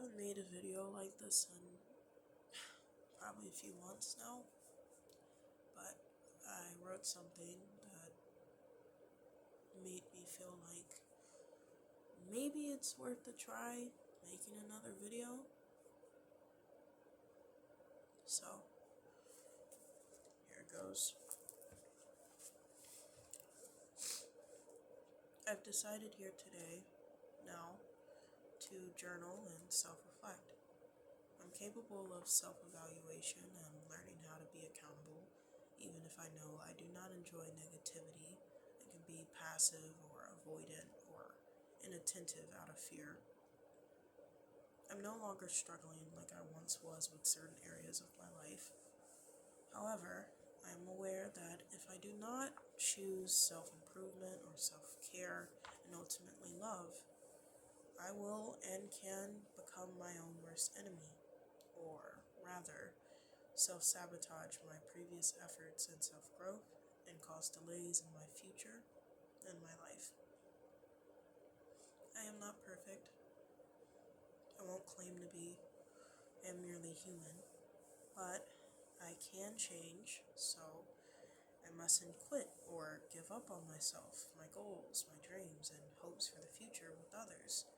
haven't made a video like this in probably a few months now, but I wrote something that made me feel like maybe it's worth a try making another video. So, here it goes. I've decided here today, now, to journal and self-reflect. I'm capable of self-evaluation and learning how to be accountable, even if I know I do not enjoy negativity and can be passive or avoidant or inattentive out of fear. I'm no longer struggling like I once was with certain areas of my life. However, I am aware that if I do not choose self-improvement or self-care and ultimately love, I will and can become my own worst enemy, or rather, self-sabotage my previous efforts in self-growth and cause delays in my future and my life. I am not perfect. I won't claim to be. I am merely human. But I can change, so I mustn't quit or give up on myself, my goals, my dreams, and hopes for the future with others,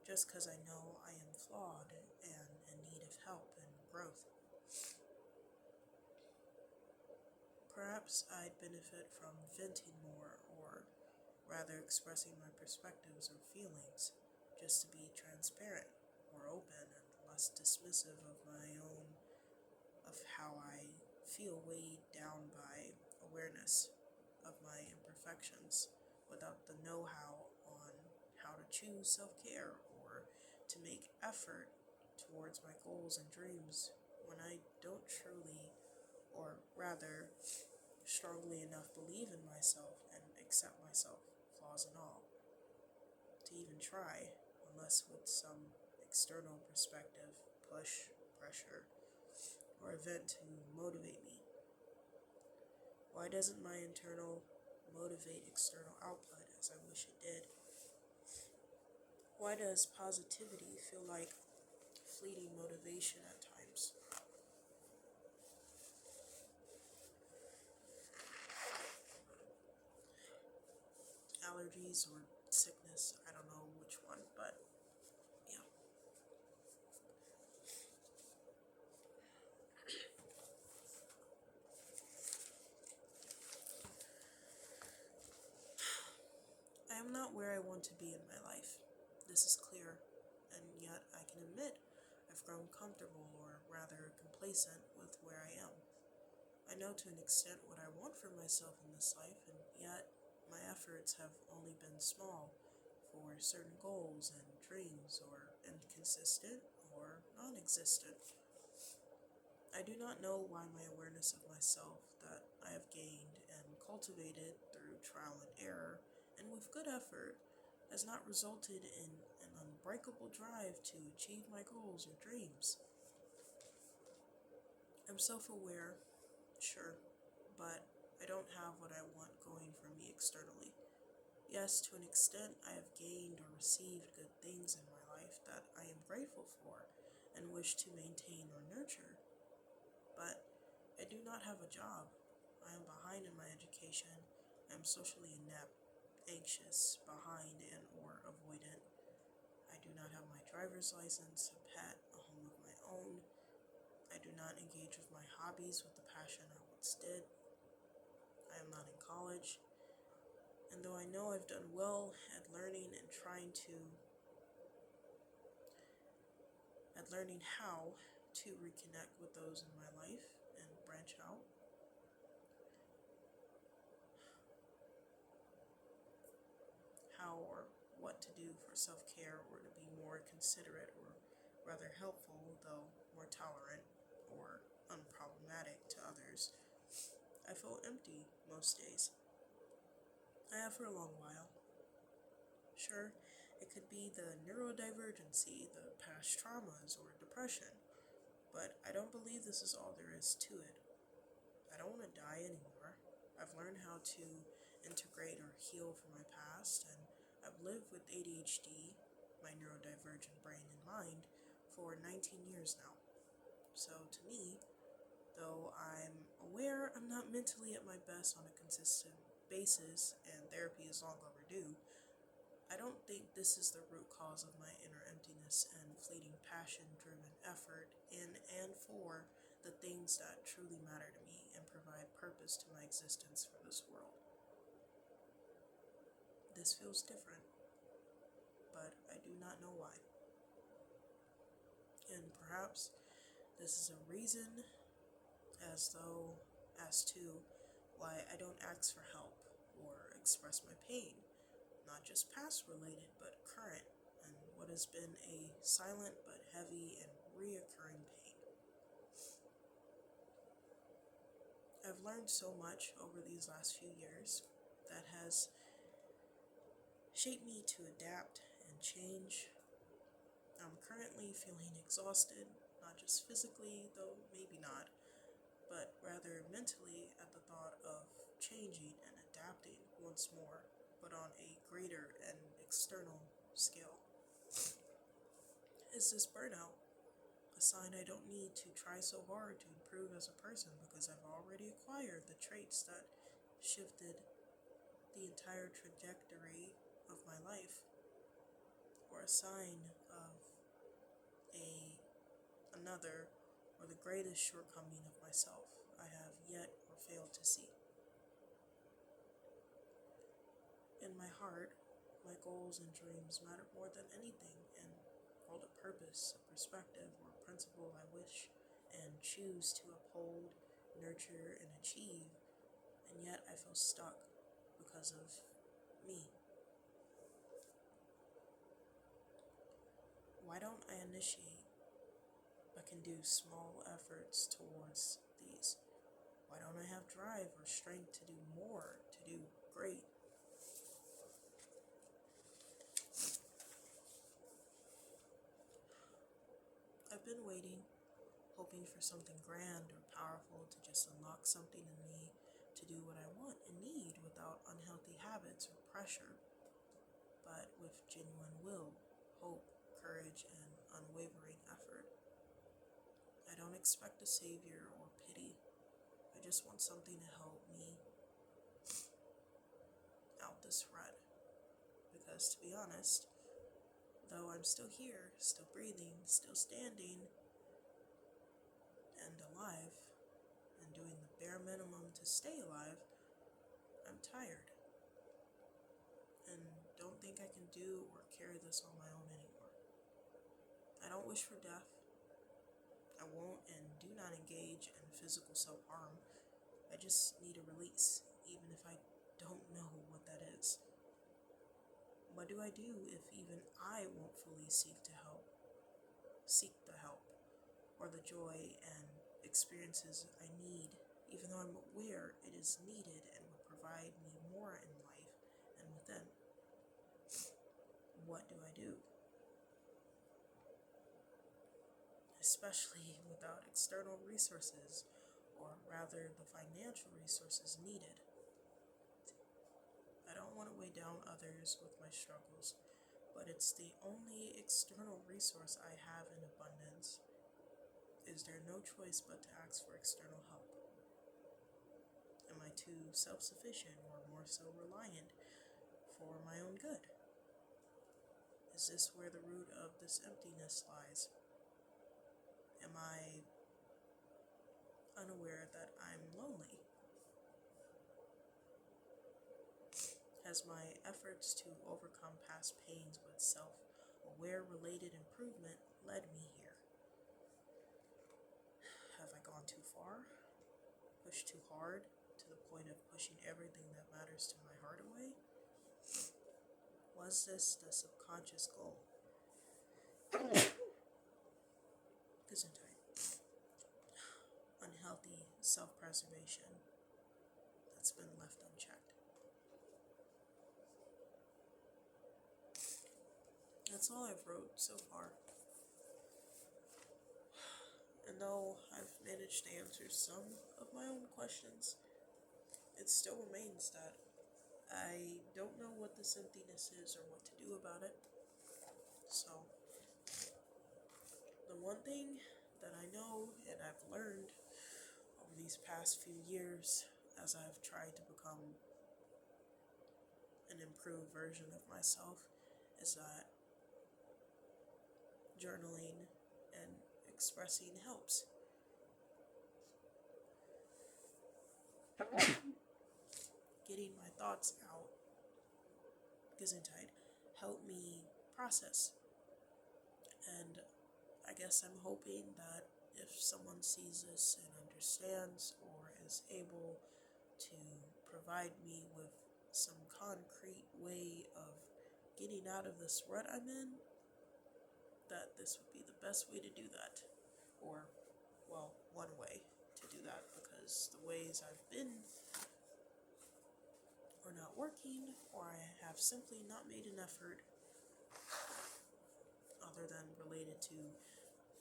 just because I know I am flawed and in need of help and growth. Perhaps I'd benefit from venting more, or rather expressing my perspectives or feelings, just to be transparent, more open, and less dismissive of my own, of how I feel weighed down by awareness of my imperfections without the know-how on how to choose self-care or to make effort towards my goals and dreams when I don't truly, or rather strongly enough, believe in myself and accept myself, flaws and all, to even try, unless with some external perspective, push, pressure, or event to motivate me. Why doesn't my internal motivate external output as I wish it did? Why does positivity feel like fleeting motivation at times? Allergies or sickness, I don't know which one, but yeah. I am not where I want to be in my life. This is clear, and yet I can admit I've grown comfortable, or rather complacent, with where I am. I know to an extent what I want for myself in this life, and yet my efforts have only been small for certain goals and dreams, or inconsistent or non existent. I do not know why my awareness of myself that I have gained and cultivated through trial and error and with good effort has not resulted in an unbreakable drive to achieve my goals or dreams. I'm self aware, sure, but I don't have what I want going for me externally. Yes, to an extent, I have gained or received good things in my life that I am grateful for and wish to maintain or nurture, but I do not have a job. I am behind in my education. I am socially inept, anxious, behind, and or avoidant. I do not have my driver's license, a pet, a home of my own. I do not engage with my hobbies with the passion I once did. I am not in college. And though I know I've done well at learning and trying to, at learning how to reconnect with those in my life and branch out, how or what to do for self-care or to be more considerate or rather helpful, though more tolerant or unproblematic to others, I feel empty most days. I have for a long while. Sure, it could be the neurodivergency, the past traumas, or depression, but I don't believe this is all there is to it. I don't want to die anymore. I've learned how to integrate or heal from my past, and I've lived with ADHD, my neurodivergent brain and mind, for 19 years now. So to me, though I'm aware I'm not mentally at my best on a consistent basis and therapy is long overdue, I don't think this is the root cause of my inner emptiness and fleeting passion driven effort in and for the things that truly matter to me and provide purpose to my existence for this world. This feels different, but I do not know why. And perhaps this is a reason as to why I don't ask for help or express my pain, not just past related but current, and what has been a silent but heavy and reoccurring pain. I've learned so much over these last few years that has shaped me to adapt and change. I'm currently feeling exhausted, not just physically, though maybe not, but rather mentally at the thought of changing and adapting once more, but on a greater and external scale. Is this burnout a sign I don't need to try so hard to improve as a person because I've already acquired the traits that shifted the entire trajectory of my life? Or a sign of a another or the greatest shortcoming of myself I have yet or failed to see? In my heart, my goals and dreams matter more than anything and hold a purpose, a perspective, or a principle I wish and choose to uphold, nurture, and achieve, and yet I feel stuck because of me. Why don't I initiate but can do small efforts towards these? Why don't I have drive or strength to do more, to do great? I've been waiting, hoping for something grand or powerful to just unlock something in me to do what I want and need without unhealthy habits or pressure, but with genuine will, hope, courage, and unwavering effort. I don't expect a savior or pity. I just want something to help me out this rut. Because to be honest, though I'm still here, still breathing, still standing, and alive, and doing the bare minimum to stay alive, I'm tired. And don't think I can do or carry this on my own anymore. I don't wish for death. I won't and do not engage in physical self-harm. I just need a release, even if I don't know what that is. What do I do if even I won't fully seek the help, or the joy and experiences I need, even though I'm aware it is needed and will provide me more in life and within? What do I do? Especially without external resources, or rather the financial resources needed. I don't want to weigh down others with my struggles, but it's the only external resource I have in abundance. Is there no choice but to ask for external help? Am I too self-sufficient or more so reliant for my own good? Is this where the root of this emptiness lies? Am I unaware that I'm lonely? Has my efforts to overcome past pains with self-aware related improvement led me here? Have I gone too far? Pushed too hard to the point of pushing everything that matters to my heart away? Was this the subconscious goal? Gesundheit. Unhealthy self-preservation that's been left unchecked. That's all I've wrote so far. And though I've managed to answer some of my own questions, it still remains that I don't know what this emptiness is or what to do about it. So, the one thing that I know and I've learned over these past few years as I've tried to become an improved version of myself is that journaling and expressing helps. Getting my thoughts out, Gesundheit, helped me process. And I guess I'm hoping that if someone sees this and understands or is able to provide me with some concrete way of getting out of this rut I'm in, that this would be the best way to do that. Or, well, one way to do that, because the ways I've been are not working, or I have simply not made an effort other than related to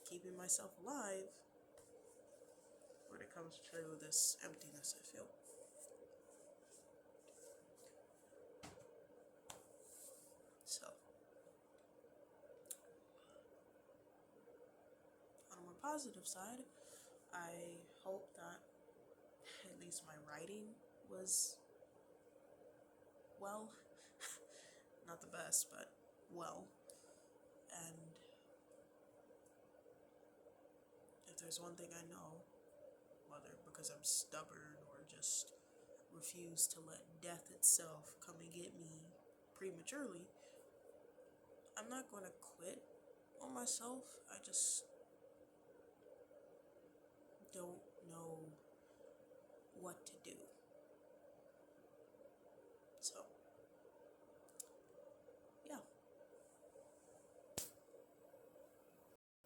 keeping myself alive when it comes to this emptiness I feel. So, on a more positive side, I hope that at least my writing was well. Not the best, but well. And if there's one thing I know, whether because I'm stubborn or just refuse to let death itself come and get me prematurely, I'm not going to quit on myself. I just don't know what to do.